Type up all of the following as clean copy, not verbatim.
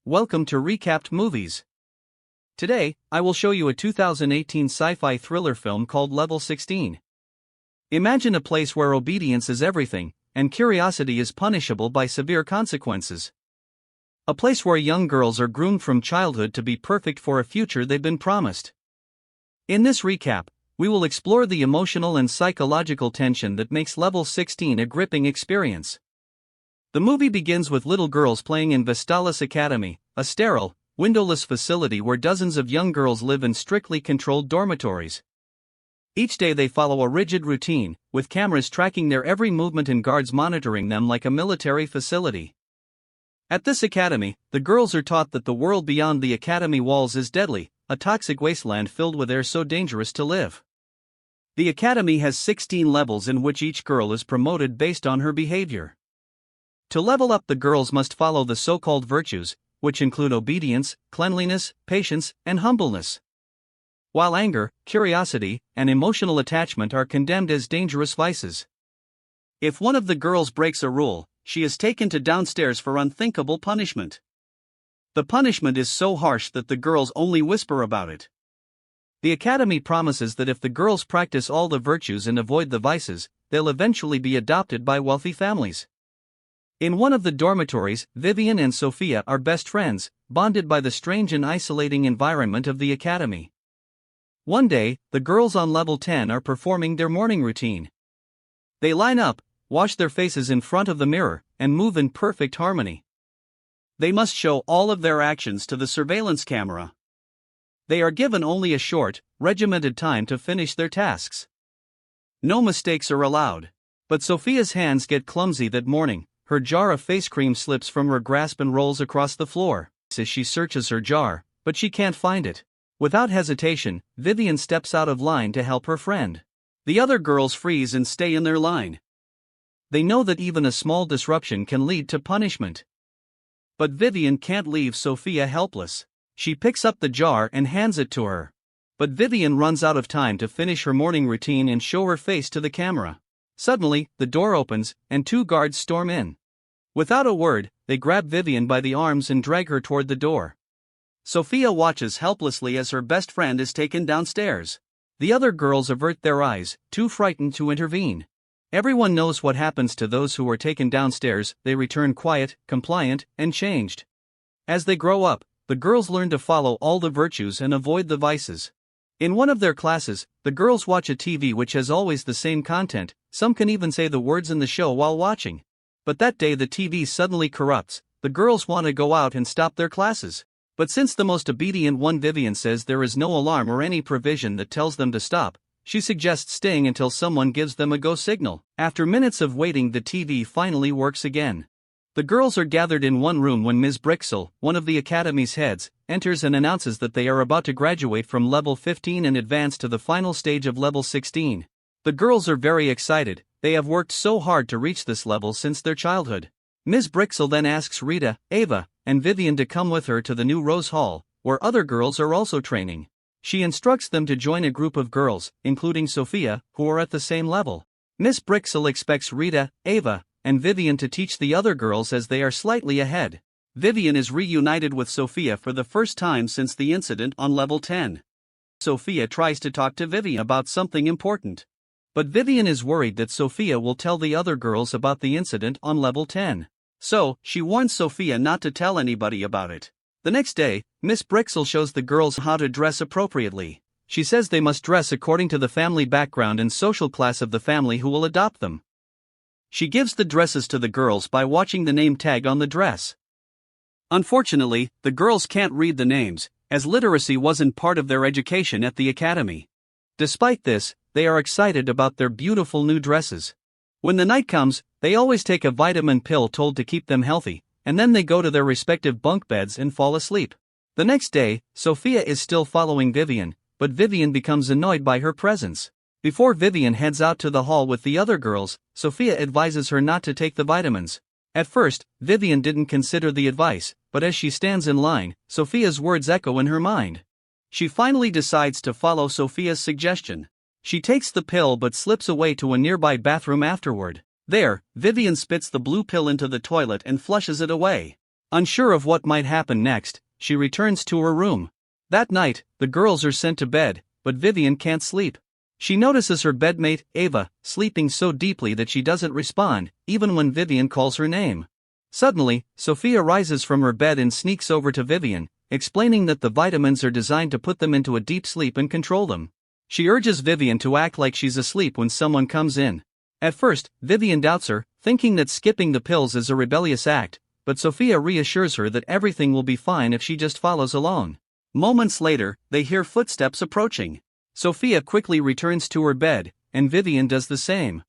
welcome to Recapped Movies. Today, I will show you a 2018 sci-fi thriller film called Level 16. Imagine a place where obedience is everything, and curiosity is punishable by severe consequences. A place where young girls are groomed from childhood to be perfect for a future they've been promised. In this recap, we will explore the emotional and psychological tension that makes Level 16 a gripping experience. The movie begins with little girls playing in Vestalis Academy, a sterile, windowless facility where dozens of young girls live in strictly controlled dormitories. Each day they follow a rigid routine, with cameras tracking their every movement and guards monitoring them like a military facility. At this academy, the girls are taught that the world beyond the academy walls is deadly, a toxic wasteland filled with air so dangerous to live. The academy has 16 levels in which each girl is promoted based on her behavior. To level up, the girls must follow the so-called virtues, which include obedience, cleanliness, patience, and humbleness. While anger, curiosity, and emotional attachment are condemned as dangerous vices. If one of the girls breaks a rule, she is taken to downstairs for unthinkable punishment. The punishment is so harsh that the girls only whisper about it. The academy promises that if the girls practice all the virtues and avoid the vices, they'll eventually be adopted by wealthy families. In one of the dormitories, Vivian and Sophia are best friends, bonded by the strange and isolating environment of the academy. One day, the girls on level 10 are performing their morning routine. They line up, wash their faces in front of the mirror, and move in perfect harmony. They must show all of their actions to the surveillance camera. They are given only a short, regimented time to finish their tasks. No mistakes are allowed. But Sophia's hands get clumsy that morning. Her jar of face cream slips from her grasp and rolls across the floor. As she searches her jar, but she can't find it. Without hesitation, Vivian steps out of line to help her friend. The other girls freeze and stay in their line. They know that even a small disruption can lead to punishment. But Vivian can't leave Sophia helpless. She picks up the jar and hands it to her. But Vivian runs out of time to finish her morning routine and show her face to the camera. Suddenly, the door opens, and two guards storm in. Without a word, they grab Vivian by the arms and drag her toward the door. Sophia watches helplessly as her best friend is taken downstairs. The other girls avert their eyes, too frightened to intervene. Everyone knows what happens to those who are taken downstairs. They return quiet, compliant, and changed. As they grow up, the girls learn to follow all the virtues and avoid the vices. In one of their classes, the girls watch a TV which has always the same content. Some can even say the words in the show while watching. But that day the TV suddenly corrupts. The girls want to go out and stop their classes. But since the most obedient one, Vivian, says there is no alarm or any provision that tells them to stop, she suggests staying until someone gives them a go signal. After minutes of waiting, the TV finally works again. The girls are gathered in one room when Ms. Brixel, one of the academy's heads, enters and announces that they are about to graduate from level 15 and advance to the final stage of level 16. The girls are very excited. They have worked so hard to reach this level since their childhood. Ms. Brixel then asks Rita, Ava, and Vivian to come with her to the new Rose Hall, where other girls are also training. She instructs them to join a group of girls, including Sophia, who are at the same level. Ms. Brixel expects Rita, Ava, and Vivian to teach the other girls as they are slightly ahead. Vivian is reunited with Sophia for the first time since the incident on level 10. Sophia tries to talk to Vivian about something important. But Vivian is worried that Sophia will tell the other girls about the incident on level 10. So, she warns Sophia not to tell anybody about it. The next day, Miss Brixel shows the girls how to dress appropriately. She says they must dress according to the family background and social class of the family who will adopt them. She gives the dresses to the girls by watching the name tag on the dress. Unfortunately, the girls can't read the names, as literacy wasn't part of their education at the academy. Despite this, they are excited about their beautiful new dresses. When the night comes, they always take a vitamin pill told to keep them healthy, and then they go to their respective bunk beds and fall asleep. The next day, Sophia is still following Vivian, but Vivian becomes annoyed by her presence. Before Vivian heads out to the hall with the other girls, Sophia advises her not to take the vitamins. At first, Vivian didn't consider the advice, but as she stands in line, Sophia's words echo in her mind. She finally decides to follow Sophia's suggestion. She takes the pill but slips away to a nearby bathroom afterward. There, Vivian spits the blue pill into the toilet and flushes it away. Unsure of what might happen next, she returns to her room. That night, the girls are sent to bed, but Vivian can't sleep. She notices her bedmate, Ava, sleeping so deeply that she doesn't respond, even when Vivian calls her name. Suddenly, Sophia rises from her bed and sneaks over to Vivian, explaining that the vitamins are designed to put them into a deep sleep and control them. She urges Vivian to act like she's asleep when someone comes in. At first, Vivian doubts her, thinking that skipping the pills is a rebellious act, but Sophia reassures her that everything will be fine if she just follows along. Moments later, they hear footsteps approaching. Sophia quickly returns to her bed, and Vivian does the same.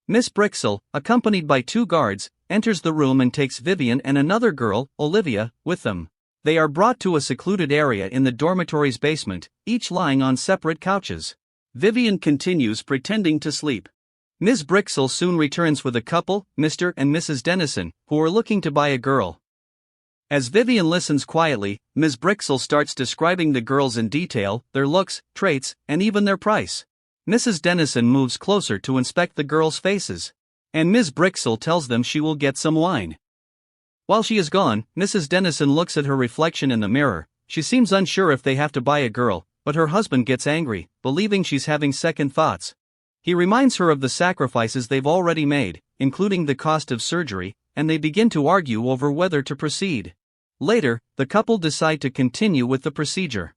Miss Brixel, accompanied by 2 guards, enters the room and takes Vivian and another girl, Olivia, with them. They are brought to a secluded area in the dormitory's basement, each lying on separate couches. Vivian continues pretending to sleep. Ms. Brixel soon returns with a couple, Mr. and Mrs. Dennison, who are looking to buy a girl. As Vivian listens quietly, Ms. Brixel starts describing the girls in detail, their looks, traits, and even their price. Mrs. Dennison moves closer to inspect the girls' faces. And Ms. Brixel tells them she will get some wine. While she is gone, Mrs. Dennison looks at her reflection in the mirror. She seems unsure if they have to buy a girl, but her husband gets angry, believing she's having second thoughts. He reminds her of the sacrifices they've already made, including the cost of surgery, and they begin to argue over whether to proceed. Later, the couple decide to continue with the procedure.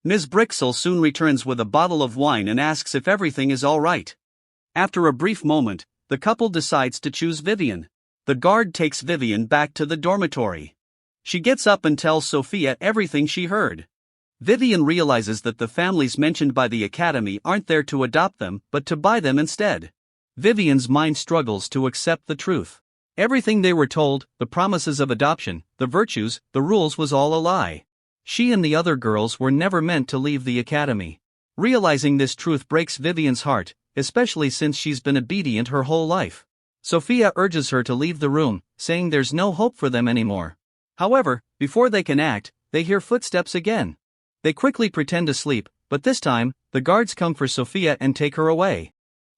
Ms. Brixel soon returns with a bottle of wine and asks if everything is all right. After a brief moment, the couple decides to choose Vivian. The guard takes Vivian back to the dormitory. She gets up and tells Sophia everything she heard. Vivian realizes that the families mentioned by the academy aren't there to adopt them, but to buy them instead. Vivian's mind struggles to accept the truth. Everything they were told, the promises of adoption, the virtues, the rules, was all a lie. She and the other girls were never meant to leave the academy. Realizing this truth breaks Vivian's heart, especially since she's been obedient her whole life. Sophia urges her to leave the room, saying there's no hope for them anymore. However, before they can act, they hear footsteps again. They quickly pretend to sleep, but this time, the guards come for Sophia and take her away.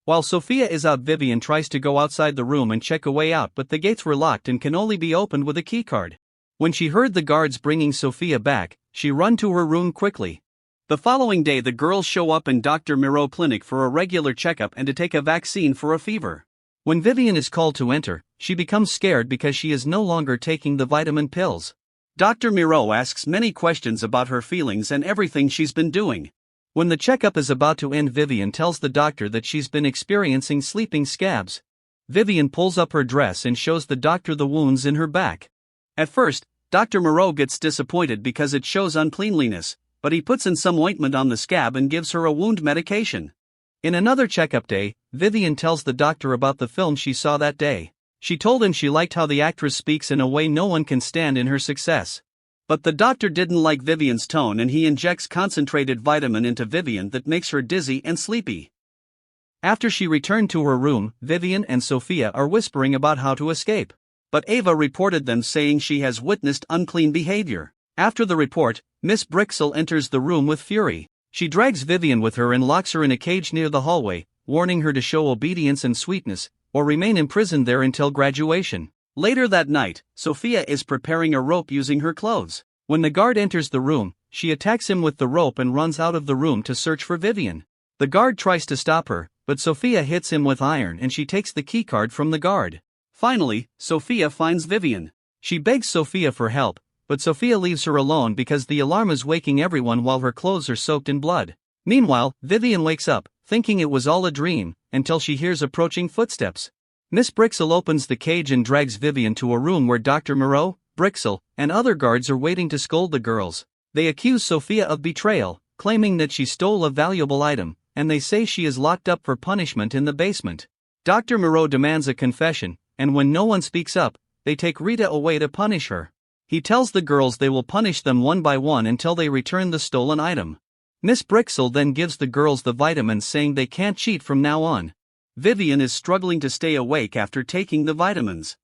While Sophia is out, Vivian tries to go outside the room and check a way out, but the gates were locked and can only be opened with a keycard. When she heard the guards bringing Sophia back, she ran to her room quickly. The following day, the girls show up in Dr. Miro clinic for a regular checkup and to take a vaccine for a fever. When Vivian is called to enter, she becomes scared because she is no longer taking the vitamin pills. Dr. Miro asks many questions about her feelings and everything she's been doing. When the checkup is about to end, Vivian tells the doctor that she's been experiencing sleeping scabs. Vivian pulls up her dress and shows the doctor the wounds in her back. At first, Dr. Miro gets disappointed because it shows uncleanliness, but he puts in some ointment on the scab and gives her a wound medication. In another checkup day, Vivian tells the doctor about the film she saw that day. She told him she liked how the actress speaks in a way no one can stand in her success. But the doctor didn't like Vivian's tone and he injects concentrated vitamin into Vivian that makes her dizzy and sleepy. After she returned to her room, Vivian and Sophia are whispering about how to escape. But Ava reported them, saying she has witnessed unclean behavior. After the report, Miss Brixel enters the room with fury. She drags Vivian with her and locks her in a cage near the hallway, warning her to show obedience and sweetness, or remain imprisoned there until graduation. Later that night, Sophia is preparing a rope using her clothes. When the guard enters the room, she attacks him with the rope and runs out of the room to search for Vivian. The guard tries to stop her, but Sophia hits him with iron and she takes the keycard from the guard. Finally, Sophia finds Vivian. She begs Sophia for help, but Sophia leaves her alone because the alarm is waking everyone while her clothes are soaked in blood. Meanwhile, Vivian wakes up, thinking it was all a dream, until she hears approaching footsteps. Miss Brixel opens the cage and drags Vivian to a room where Dr. Moreau, Brixel, and other guards are waiting to scold the girls. They accuse Sophia of betrayal, claiming that she stole a valuable item, and they say she is locked up for punishment in the basement. Dr. Moreau demands a confession, and when no one speaks up, they take Rita away to punish her. He tells the girls they will punish them one by one until they return the stolen item. Miss Brixel then gives the girls the vitamins, saying they can't cheat from now on. Vivian is struggling to stay awake after taking the vitamins.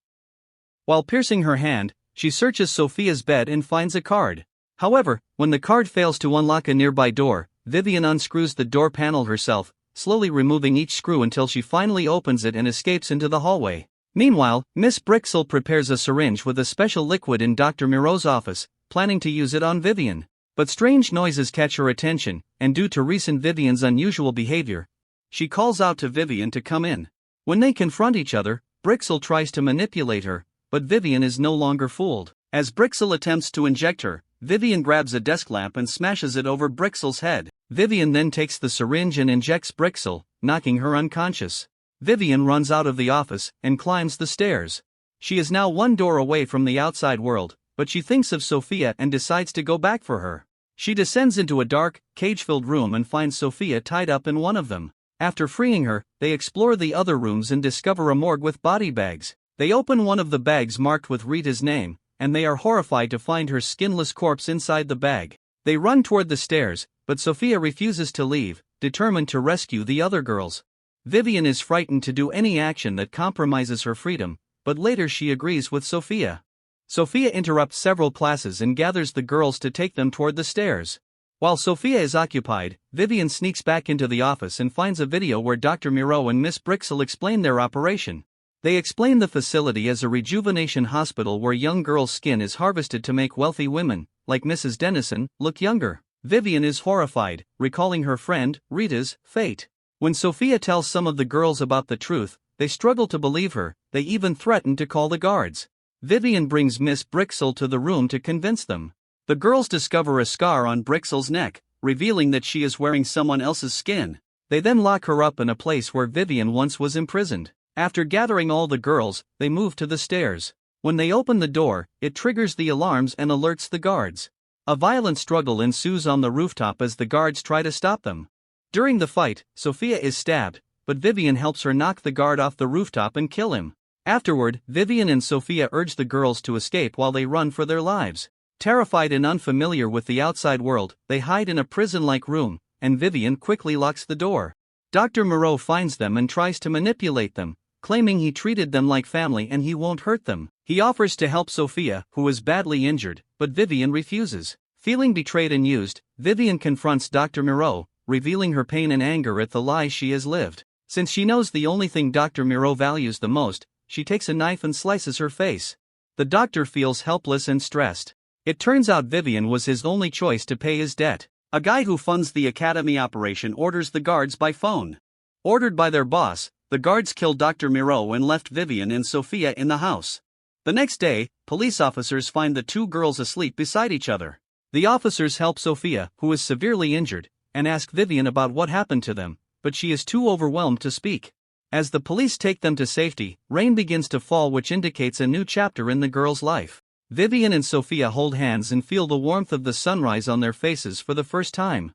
While piercing her hand, she searches Sophia's bed and finds a card. However, when the card fails to unlock a nearby door, Vivian unscrews the door panel herself, slowly removing each screw until she finally opens it and escapes into the hallway. Meanwhile, Miss Brixel prepares a syringe with a special liquid in Dr. Moreau's office, planning to use it on Vivian. But strange noises catch her attention, and due to recent Vivian's unusual behavior, she calls out to Vivian to come in. When they confront each other, Brixel tries to manipulate her, but Vivian is no longer fooled. As Brixel attempts to inject her, Vivian grabs a desk lamp and smashes it over Brixel's head. Vivian then takes the syringe and injects Brixel, knocking her unconscious. Vivian runs out of the office and climbs the stairs. She is now one door away from the outside world, but she thinks of Sophia and decides to go back for her. She descends into a dark, cage-filled room and finds Sophia tied up in one of them. After freeing her, they explore the other rooms and discover a morgue with body bags. They open one of the bags marked with Rita's name, and they are horrified to find her skinless corpse inside the bag. They run toward the stairs, but Sophia refuses to leave, determined to rescue the other girls. Vivian is frightened to do any action that compromises her freedom, but later she agrees with Sophia. Sophia interrupts several classes and gathers the girls to take them toward the stairs. While Sophia is occupied, Vivian sneaks back into the office and finds a video where Dr. Moreau and Miss Brixel explain their operation. They explain the facility as a rejuvenation hospital where young girls' skin is harvested to make wealthy women, like Mrs. Dennison, look younger. Vivian is horrified, recalling her friend, Rita's, fate. When Sophia tells some of the girls about the truth, they struggle to believe her, they even threaten to call the guards. Vivian brings Miss Brixel to the room to convince them. The girls discover a scar on Brixel's neck, revealing that she is wearing someone else's skin. They then lock her up in a place where Vivian once was imprisoned. After gathering all the girls, they move to the stairs. When they open the door, it triggers the alarms and alerts the guards. A violent struggle ensues on the rooftop as the guards try to stop them. During the fight, Sophia is stabbed, but Vivian helps her knock the guard off the rooftop and kill him. Afterward, Vivian and Sophia urge the girls to escape while they run for their lives. Terrified and unfamiliar with the outside world, they hide in a prison-like room, and Vivian quickly locks the door. Dr. Moreau finds them and tries to manipulate them, claiming he treated them like family and he won't hurt them. He offers to help Sophia, who is badly injured, but Vivian refuses. Feeling betrayed and used, Vivian confronts Dr. Moreau, revealing her pain and anger at the lies she has lived. Since she knows the only thing Dr. Moreau values the most, she takes a knife and slices her face. The doctor feels helpless and stressed. It turns out Vivian was his only choice to pay his debt. A guy who funds the academy operation orders the guards by phone. Ordered by their boss, the guards killed Dr. Moreau and left Vivian and Sophia in the house. The next day, police officers find the two girls asleep beside each other. The officers help Sophia, who is severely injured, and ask Vivian about what happened to them, but she is too overwhelmed to speak. As the police take them to safety, rain begins to fall, which indicates a new chapter in the girl's life. Vivian and Sophia hold hands and feel the warmth of the sunrise on their faces for the first time.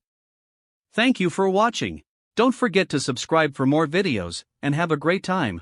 Thank you for watching. Don't forget to subscribe for more videos, and have a great time.